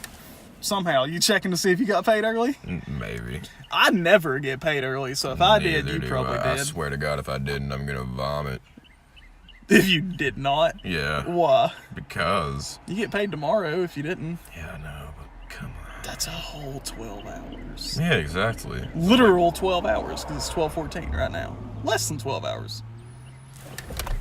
Somehow. You checking to see if you got paid early? Maybe. I never get paid early, so if I did, you probably did. I swear to God, if I didn't, I'm gonna vomit. If you did not? Yeah. Why? Because. You get paid tomorrow if you didn't. Yeah, I know, but come on. That's a whole 12 hours. Yeah, exactly. Literal 12 hours, because it's 12:14 right now. Less than 12 hours.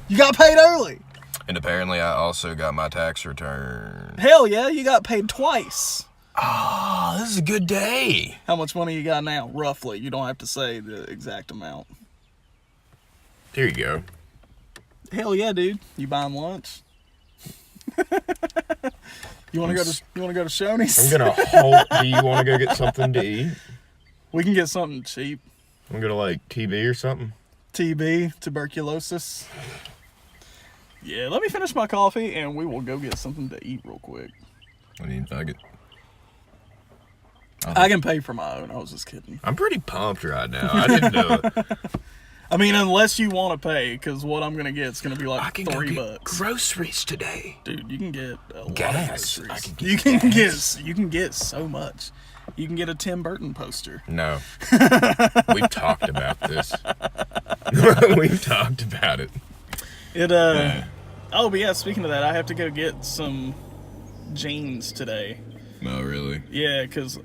You got paid early. And apparently I also got my tax return. Hell yeah, you got paid twice. Oh, this is a good day. How much money you got now, roughly? You don't have to say the exact amount. Here you go. Hell yeah, dude. You buying lunch? You want to go to Shoney's? I'm gonna hold. Do you want to go get something to eat? We can get something cheap. I'm gonna like TB or something. TB, tuberculosis. Yeah, let me finish my coffee and we will go get something to eat real quick. I mean, I can pay for my own. I was just kidding. I'm pretty pumped right now. I didn't know it. I mean, unless you want to pay, because what I'm gonna get is gonna be like $3. Groceries today, dude. You can get a lot gas. of groceries. You can get so much. You can get a Tim Burton poster. No, we've talked about this. We've talked about it. Oh, but yeah. Speaking of that, I have to go get some jeans today. Oh, really? Yeah, because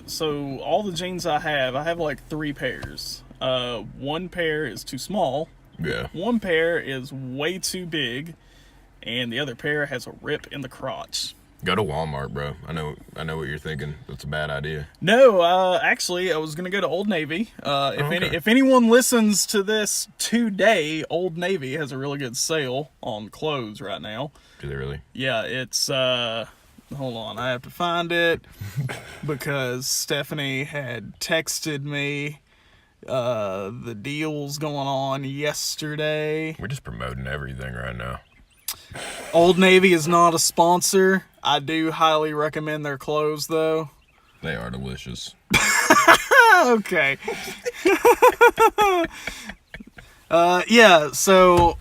so all the jeans I have like 3 pairs. One pair is too small. Yeah. One pair is way too big, and the other pair has a rip in the crotch. Go to Walmart, bro. I know what you're thinking. That's a bad idea. No, actually, I was gonna go to Old Navy. If anyone listens to this today, Old Navy has a really good sale on clothes right now. Do they really? Yeah, it's hold on, I have to find it because Stephanie had texted me the deals going on yesterday. We're just promoting everything right now. Old Navy is not a sponsor. I do highly recommend their clothes, though. They are delicious. Okay. Yeah, so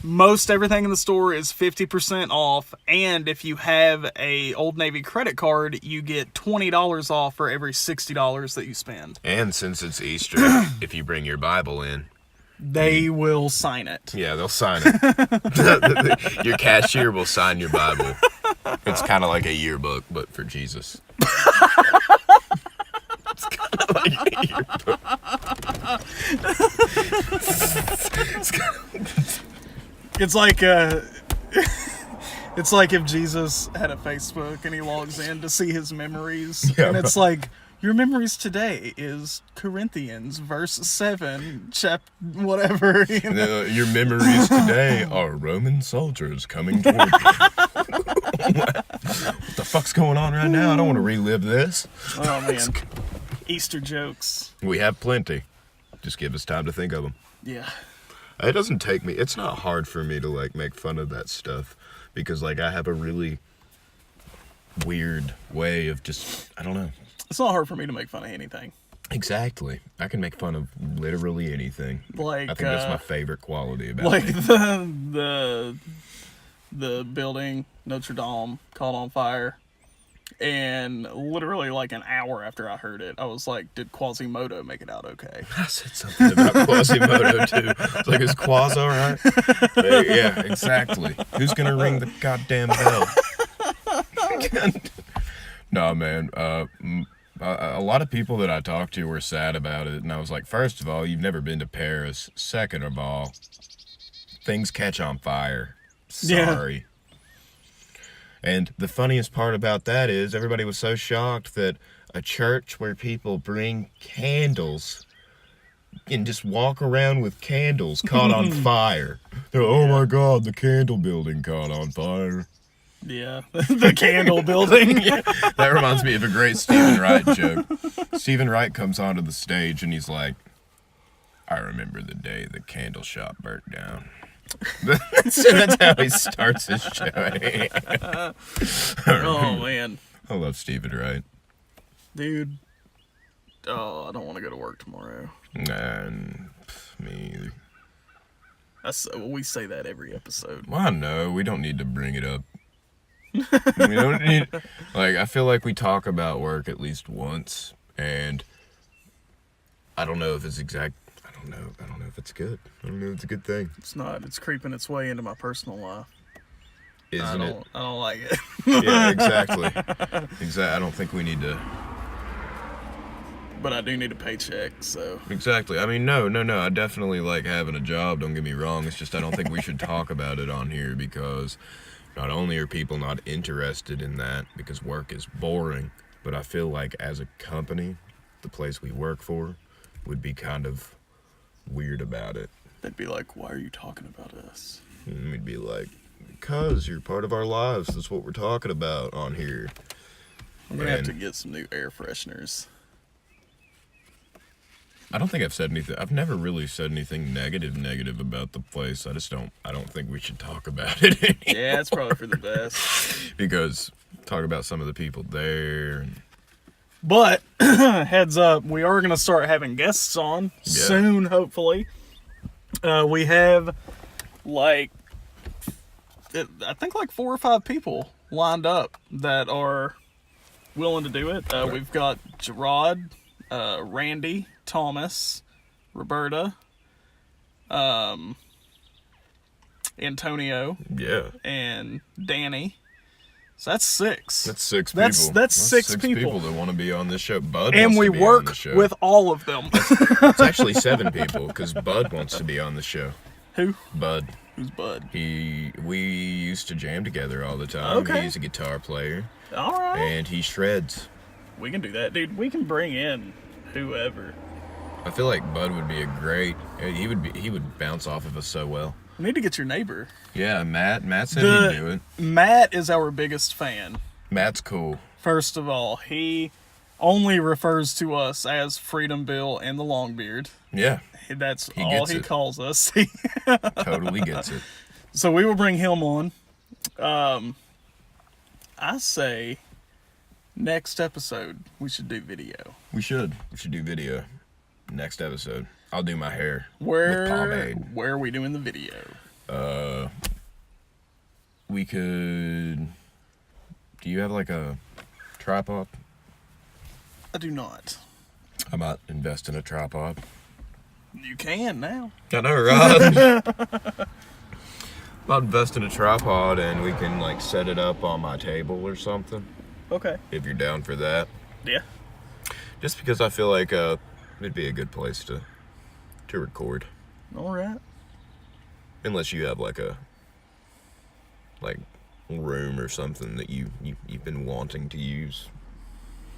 most everything in the store is 50% off, and if you have a Old Navy credit card, you get $20 off for every $60 that you spend. And since it's Easter, if you bring your Bible in, they will sign it. Yeah, they'll sign it. Your cashier will sign your Bible. It's kind of like a yearbook, but for Jesus. It's kind of like a yearbook. It's like it's like if Jesus had a Facebook and he logs in to see his memories, and it's like, your memories today is Corinthians verse 7, whatever. You know? Your memories today are Roman soldiers coming toward you. What the fuck's going on right now? I don't want to relive this. Oh, man. Easter jokes. We have plenty. Just give us time to think of them. Yeah. It doesn't take me... It's not hard for me to, like, make fun of that stuff. Because, like, I have a really weird way of just... I don't know. It's not hard for me to make fun of anything. Exactly. I can make fun of literally anything. Like, I think that's my favorite quality about like me. the building, Notre Dame, caught on fire. And literally like an hour after I heard it, I was like, did Quasimodo make it out okay? I said something about Quasimodo too. It's like, is Quas all right? Yeah, exactly. Who's going to ring the goddamn bell? No, man. A lot of people that I talked to were sad about it, and I was like, first of all, you've never been to Paris. Second of all, things catch on fire. Sorry. Yeah. And the funniest part about that is everybody was so shocked that a church where people bring candles and just walk around with candles caught on fire. They're, oh my God, the candle building caught on fire. Yeah, the candle building. Yeah. That reminds me of a great Stephen Wright joke. Stephen Wright comes onto the stage and he's like, I remember the day the candle shop burnt down. That's how he starts his show. Oh, man. I love Stephen Wright. Dude. Oh, I don't want to go to work tomorrow. Me either. We say that every episode. Well, no, we don't need to bring it up. We don't need, like, I feel like we talk about work at least once, and I don't know if it's exact. I don't know if it's good. I don't know if it's a good thing. It's not. It's creeping its way into my personal life. Isn't it? I don't like it. Yeah, exactly. I don't think we need to. But I do need a paycheck, so. Exactly. I mean, no. I definitely like having a job. Don't get me wrong. It's just I don't think we should talk about it on here because not only are people not interested in that because work is boring, but I feel like as a company, the place we work for would be kind of weird about it. They'd be like, why are you talking about us? And we'd be like, because you're part of our lives. That's what we're talking about on here. I'm going to have to get some new air fresheners. I don't think I've said anything. I've never really said anything negative about the place. I don't think we should talk about it anymore. Yeah, it's probably for the best. Because talk about some of the people there. But, heads up, we are going to start having guests on soon, hopefully. We have, I think 4 or 5 people lined up that are willing to do it. We've got Gerard, Randy, Thomas, Roberta, Antonio, yeah, and Danny, So that's 6. That's 6 people. That's 6 people. that want to be on this show. Bud And wants we to be on work the show. with all of them. It's actually 7 people because Bud wants to be on the show. Who? Bud. Who's Bud? We used to jam together all the time. Okay. He's a guitar player. All right. And he shreds. We can do that, dude. We can bring in whoever. I feel like Bud would be a great. He would bounce off of us so well. We need to get your neighbor. Yeah, Matt. Matt said he'd do it. Matt is our biggest fan. Matt's cool. First of all, he only refers to us as Freedom Bill and the Longbeard. Yeah. That's He all gets he it. calls us. Totally gets it. So we will bring him on. I say next episode we should do video. We should do video. Next episode. I'll do my hair Where with pomade. Where are we doing the video? We could. Do you have like a tripod? I do not. I might invest in a tripod. You can now. I know, right? I'll invest in a tripod and we can like set it up on my table or something. Okay. If you're down for that. Yeah. Just because I feel like it'd be a good place to record. All right. Unless you have like a room or something that you've been wanting to use.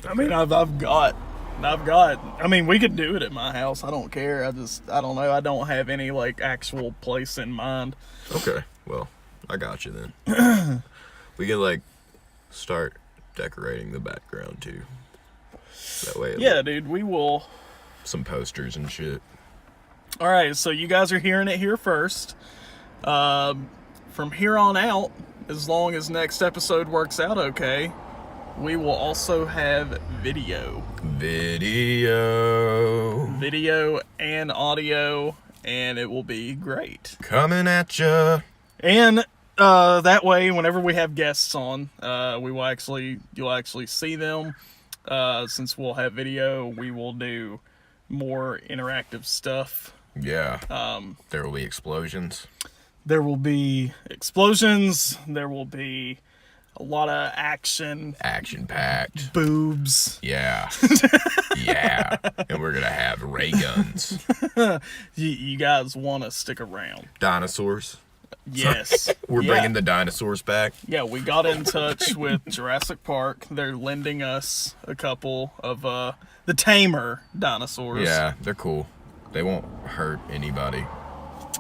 I mean, I've got. I mean, we could do it at my house. I don't care. I don't know. I don't have any like actual place in mind. Okay, well, I got you then. We could like start decorating the background too. That way, Yeah, dude. We will. some posters and shit. All right. So you guys are hearing it here first. From here on out, as long as next episode works out okay, we will also have video and audio, and it will be great. Coming at ya. And that way, whenever we have guests on, you'll actually see them. Since we'll have video, we will do more interactive stuff. Yeah. There will be explosions. There will be explosions. There will be a lot of action. Action packed. Boobs. Yeah. Yeah. And we're gonna have ray guns. You guys want to stick around. Dinosaurs. Yes. We're Yeah. bringing the dinosaurs back. Yeah, we got in touch with Jurassic Park. They're lending us a couple of the tamer dinosaurs. Yeah, they're cool. They won't hurt anybody.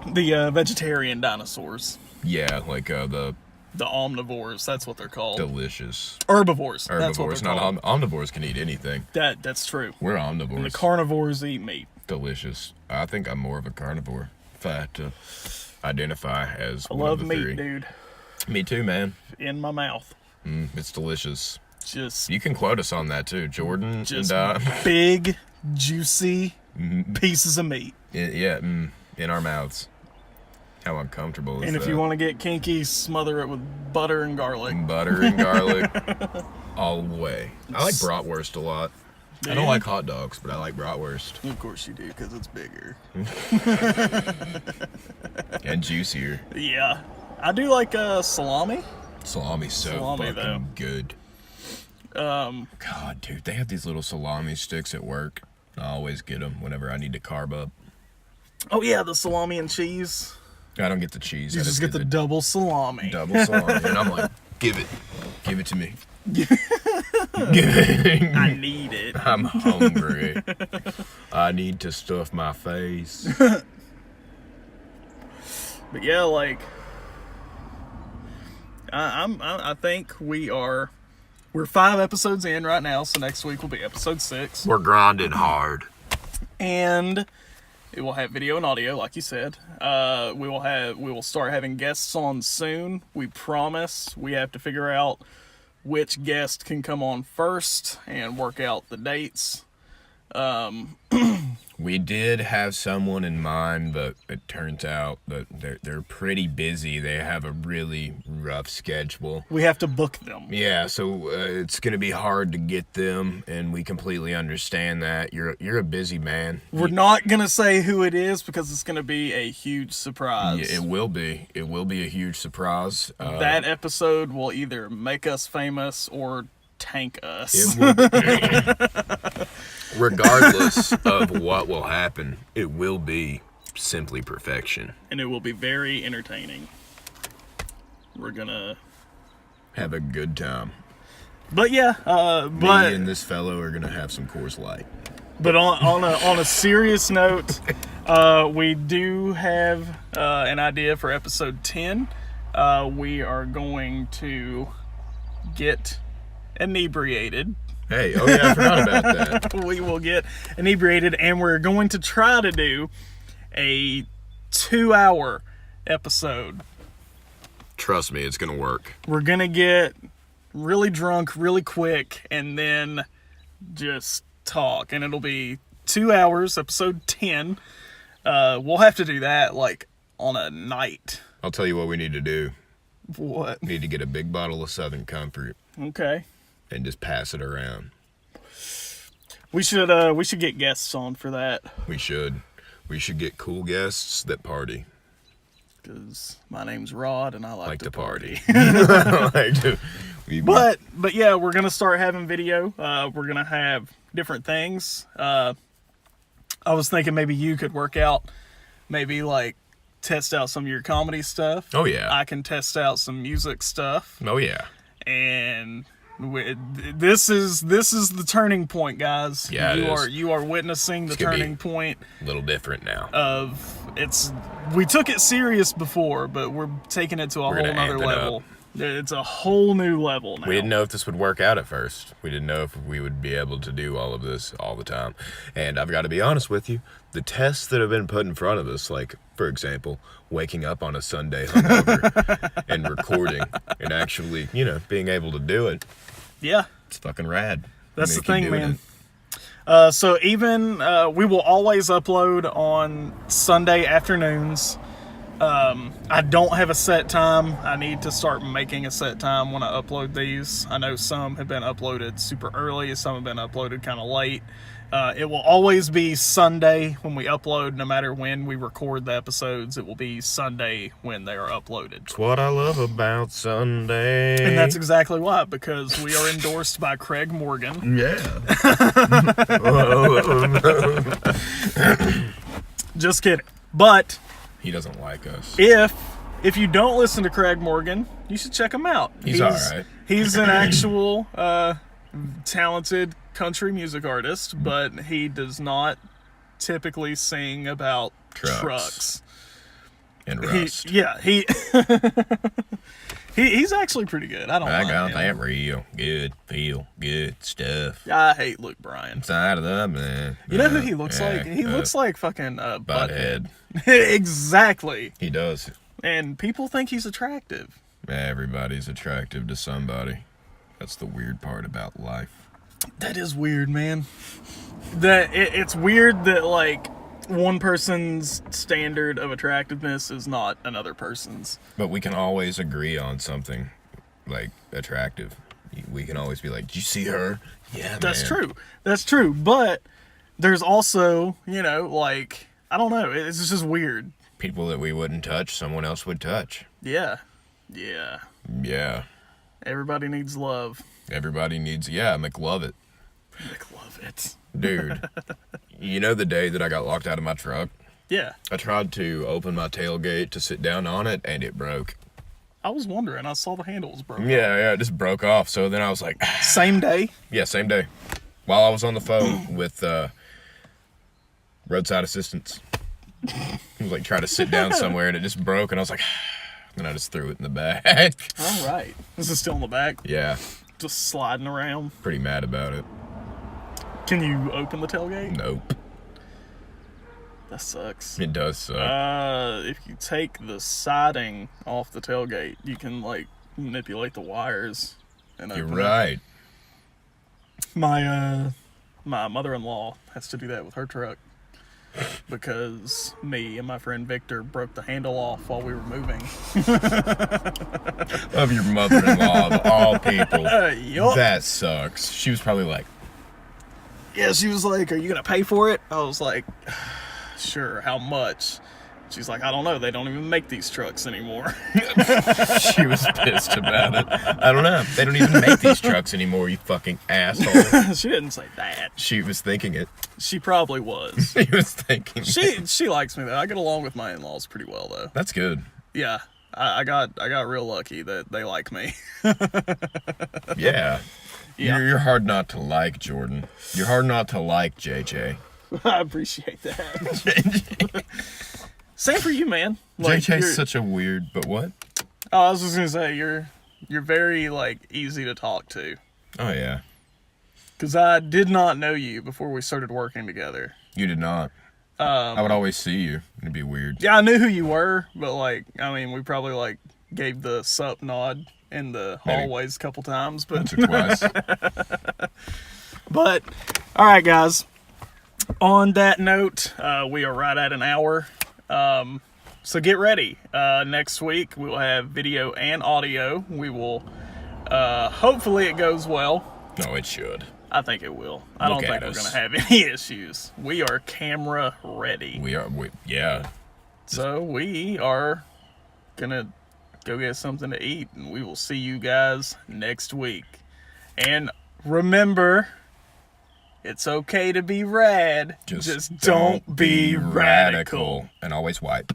The vegetarian dinosaurs. Yeah, like the The omnivores, that's what they're called. delicious Herbivores. That's what herbivores. they're Not called. omnivores can eat anything. That's true. We're And the omnivores. carnivores eat meat. Delicious. I think I'm more of a carnivore. If I had to identify as I one love of the meat, 3. dude. Me too, man. In my mouth. It's delicious. Just You can quote us on that too, Jordan. Just and big, juicy pieces of meat. yeah, in our mouths. How uncomfortable is And that? if you want to get kinky, smother it with butter and garlic. Butter and garlic, all the way. I like bratwurst a lot. I don't Yeah. like hot dogs, but I like bratwurst. Of course you do, because it's bigger. And juicier. Yeah. I do like salami. Salami's so Salami, fucking though. good. God, dude, they have these little salami sticks at work. I always get them whenever I need to carb up. Oh yeah, the salami and cheese. I don't get the cheese. You I just get the double salami. double salami, and I'm like, give it to me. Give it. I need it. I'm hungry. I need to stuff my face. But yeah, like I think we're 5 episodes in right now, so next week will be episode 6. We're grinding hard. And it will have video and audio, like you said. We will start having guests on soon. We promise. We have to figure out which guest can come on first and work out the dates. We did have someone in mind, but it turns out that they're pretty busy. They have a really rough schedule. We have to book them. Yeah, so it's gonna be hard to get them, and we completely understand that. You're a busy man. We're not gonna say who it is because it's gonna be a huge surprise. Yeah, it will be. It will be a huge surprise. That episode will either make us famous or tank us. It will be. Regardless of what will happen, it will be simply perfection. And it will be very entertaining. We're gonna have a good time. But yeah, me and this fellow are gonna have some Coors Light. But on a serious note, we do have an idea for episode 10. We are going to get inebriated. Hey, oh yeah, I forgot about that. We will get inebriated, and we're going to try to do a 2-hour episode. Trust me, it's gonna work. We're gonna get really drunk really quick, and then just talk, and it'll be 2 hours, episode 10. We'll have to do that like on a night. I'll tell you what we need to do. What? We need to get a big bottle of Southern Comfort. Okay. And just pass it around. We should get guests on for that. We should get cool guests that party. Because my name's Rod and I like to party. But yeah, we're gonna start having video. We're gonna have different things. I was thinking maybe you could work out, maybe like test out some of your comedy stuff. Oh yeah. I can test out some music stuff. Oh yeah. And this is the turning point, guys. Yeah, you are witnessing the turning point. A little different now. We took it serious before, but we're taking it to a whole nother level. It's a whole new level now. We didn't know if this would work out at first. We didn't know if we would be able to do all of this all the time. And I've got to be honest with you, the tests that have been put in front of us, like, for example, waking up on a Sunday hungover and recording and actually, being able to do it. Yeah. It's fucking rad. That's the thing, man. So even, we will always upload on Sunday afternoons. I don't have a set time. I need to start making a set time when I upload these. I know some have been uploaded super early, some have been uploaded kind of late. It will always be Sunday when we upload, no matter when we record the episodes. It will be Sunday when they are uploaded. It's what I love about Sunday. And that's exactly why, because we are endorsed by Craig Morgan. Yeah. Just kidding. But he doesn't like us. If you don't listen to Craig Morgan, you should check him out. He's all right. He's an actual talented country music artist, but he does not typically sing about trucks. And rust. He's actually pretty good. I got that real good, feel good stuff. I hate Luke Bryan. Side of the man. You know who he looks like? He looks like fucking Butthead. Exactly. He does. And people think he's attractive. Everybody's attractive to somebody. That's the weird part about life. That is weird, man. It's weird that like one person's standard of attractiveness is not another person's. But we can always agree on something like attractive. We can always be like, "Did you see her?" Yeah, that's true. That's true. But there's also, like, I don't know. It's just weird. People that we wouldn't touch, someone else would touch. Yeah. Everybody needs love. McLovit. McLovit. Dude, you know the day that I got locked out of my truck? Yeah. I tried to open my tailgate to sit down on it, and it broke. I was wondering. I saw the handles broke. Yeah, it just broke off. So then I was like... Same day? Yeah, same day. While I was on the phone with roadside assistance. He was like trying to sit down somewhere, and it just broke, and I was like... And I just threw it in the back. All right. Is it still in the back? Yeah. Just sliding around? Pretty mad about it. Can you open the tailgate? Nope. That sucks. It does suck. If you take the siding off the tailgate, you can, like, manipulate the wires. And You're right. My mother-in-law has to do that with her truck. because me and my friend Victor broke the handle off while we were moving. Of your mother-in-law, of all people. Yup. That sucks. She was probably like, Yeah, she was like, "Are you gonna pay for it?" I was like, "Sure, how much?" She's like, "I don't know. They don't even make these trucks anymore." she was pissed about it. I don't know. They don't even make these trucks anymore, you fucking asshole. She didn't say that. She was thinking it. She probably was. She was thinking it. She likes me though. I get along with my in-laws pretty well though. That's good. Yeah, I got real lucky that they like me. Yeah. Yeah. You're hard not to like, Jordan. You're hard not to like, JJ. I appreciate that. Same for you, man. Like, JJ's such a weird, but what? Oh, I was just gonna say you're very like easy to talk to. Oh yeah. Cause I did not know you before we started working together. You did not. I would always see you. It'd be weird. Yeah, I knew who you were, but like, I mean, we probably like gave the sup nod in the hallways a couple times, but Once or twice. But all right, guys. On that note, we are right at an hour. So get ready. Next week we will have video and audio. We will. Hopefully it goes well. No, it should. I think it will. I don't Look think at we're us. gonna have any issues. We are camera ready. Yeah. So we are gonna go get something to eat, and we will see you guys next week. And remember, it's okay to be rad. Just don't be radical. And always white.